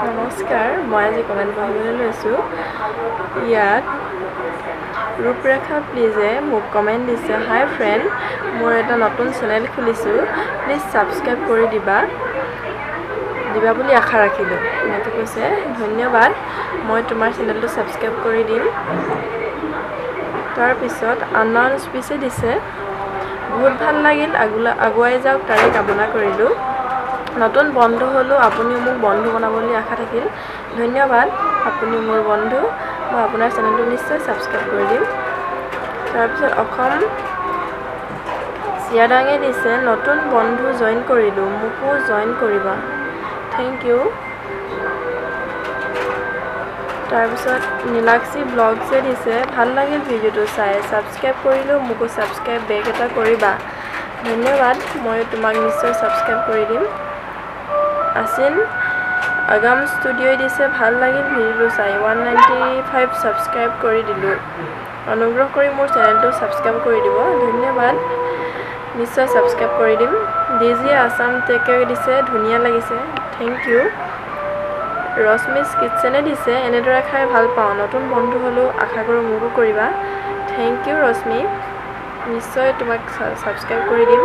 নমস্কাৰ মই আজি কমেণ্ট পঢ়িবলৈ লৈছোঁ ইয়াত ৰূপৰেখা প্লিজে মোক কমেণ্ট দিছে হাই ফ্ৰেণ্ড মোৰ এটা নতুন চেনেল খুলিছোঁ প্লিজ সাবস্ক্ৰাইব কৰি দিবা বুলি আশা ৰাখিলোঁ এনেকৈ কৈছে ধন্যবাদ মই তোমাৰ চেনেলটো সাবস্ক্ৰাইব কৰি দিম তাৰ পিছত আনন স্পিচে দিছে বহুত ভাল লাগিল আগুৱাই যাওক তাৰে কামনা কৰিলোঁ নতুন বন্ধু হলো আপুনি মোক বন্ধু বনাবলৈ আশা থাকিল ধন্যবাদ আপুনি মোৰ বন্ধু মই আপোনাৰ চেনেলটো নিশ্চয় সাবস্ক্ৰাইব কৰি দিম তাৰ পিছত অসম চিয়াডাঙে দিছে নতুন বন্ধু জয়েন কৰিলোঁ মোকো জয়েন কৰিবা থ্যাংক ইউ তাৰ পিছত নীলাক্ষী ব্লগছে দিছে ভাল লাগিল ভিডিওটো চাই সাবস্ক্ৰাইব কৰিলোঁ মোকো সাবস্ক্ৰাইব বেক এটা কৰিবা ধন্যবাদ মই তোমাক নিশ্চয় সাবস্ক্ৰাইব কৰি দিম আছিন আগাম ষ্টুডিঅ দিছে ভাল লাগিল ভিডিওটো চাই 195 সাবস্ক্ৰাইব কৰি দিলোঁ অনুগ্ৰহ কৰি মোৰ চেনেলটো সাবস্ক্ৰাইব কৰি দিব ধন্যবাদ নিশ্চয় সাবস্ক্ৰাইব কৰি দিম ডিজি আসাম টেকে দিছে ধুনীয়া লাগিছে থ্যাংক ইউ ৰশ্মিস কিটচেনে দিছে এনেদৰে খাই ভাল পাওঁ নতুন বন্ধু হলো আশা কৰোঁ মোকো কৰিবা থ্যাংক ইউ ৰশ্মি নিশ্চয় তোমাক সাবস্ক্ৰাইব কৰি দিম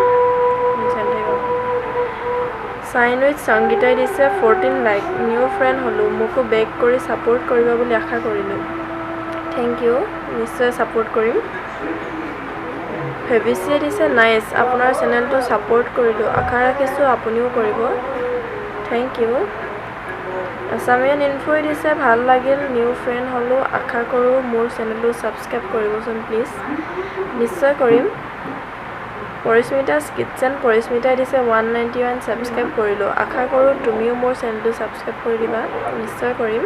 সাইন উইথ সংগীতাই দিছে 14 লাইক নিউ ফ্ৰেণ্ড হলো মোকো বেক কৰি সাপোৰ্ট কৰিবা বুলি আশা কৰিলোঁ থ্যাংক ইউ নিশ্চয় সাপোৰ্ট কৰিম ফেবিচিয়ে দিছে নাইস আপোনাৰ চেনেলটো সাপোৰ্ট কৰিলোঁ আশা ৰাখিছোঁ আপুনিও কৰিব থ্যাংক ইউ আসামিয়ান ইনফো দিছে ভাল লাগিল নিউ ফ্ৰেণ্ড হলো আশা কৰোঁ মোৰ চেনেলটো সাবস্ক্ৰাইব কৰিবচোন প্লিজ নিশ্চয় কৰিম পৰিস্মিতা কিটচেন পৰিস্মিতাই দিছে 191 সাবস্ক্ৰাইব কৰিলোঁ আশা কৰোঁ তুমিও মোৰ চেনেলটো সাবস্ক্ৰাইব কৰি দিবা নিশ্চয় কৰিম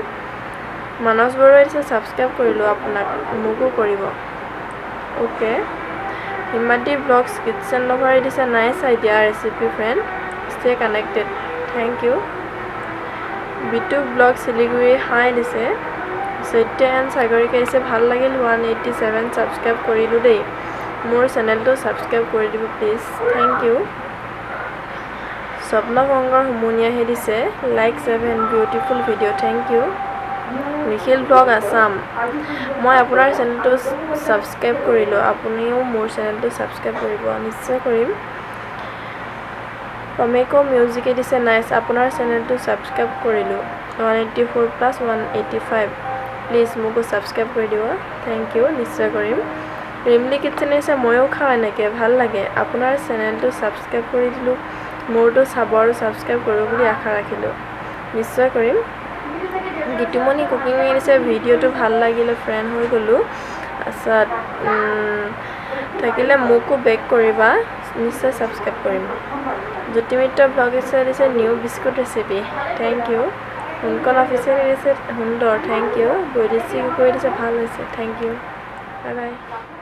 মানস বৰুৱাই দিছে সাবস্ক্ৰাইব কৰিলোঁ আপোনাক মোকো কৰিব ওকে হিমাদ্ৰী ব্লগছ কিটচেন লভাৰে দিছে nice idea recipe friend stay connected thank you Bitu blog Siliguri hi দিছে সত্য এন সাগৰিকা দিছে ভাল লাগিল 187 সাবস্ক্ৰাইব কৰিলোঁ দেই মোৰ চেনেলটো সাবস্ক্ৰাইব কৰি দিব প্লিজ থ্যাংক ইউ স্বপ্ন গংগৰ হুমুনিয়াহে দিছে like 7 beautiful video' thank you Nikhil blog Assam মই আপোনাৰ চেনেলটো সাবস্ক্ৰাইব কৰিলোঁ আপুনিও মোৰ চেনেলটো সাবস্ক্ৰাইব কৰিব নিশ্চয় কৰিম টমেকো মিউজিকে দিছে নাইস আপোনাৰ চেনেলটো সাবস্ক্ৰাইব কৰিলোঁ 184 + 185 প্লিজ মোকো সাবস্ক্ৰাইব কৰি দিব থ্যাংক ইউ নিশ্চয় কৰিম ৰিমলি কিটচেনে দিছে ময়ো খাওঁ এনেকৈ ভাল লাগে আপোনাৰ চেনেলটো সাবস্ক্ৰাইব কৰি দিলোঁ মোৰটো চাব আৰু সাবস্ক্ৰাইব কৰিব বুলি আশা ৰাখিলোঁ নিশ্চয় কৰিম গীতুমণি কুকিঙে দিছে ভিডিঅ'টো ভাল লাগিলে ফ্ৰেণ্ড হৈ গ'লোঁ আচ্ছা থাকিলে মোকো বেক কৰিবা নিশ্চয় সাবস্ক্ৰাইব কৰিম জ্যোতি মিত্ৰ ব্লগ দিছে new biscuit recipe thank you হুনকন অফিচিয়েল দিছে সুন্দৰ থ্যাংক ইউ বৈদেশী কৈ দিছে ভাল হৈছে থ্যাংক ইউ বাই বাই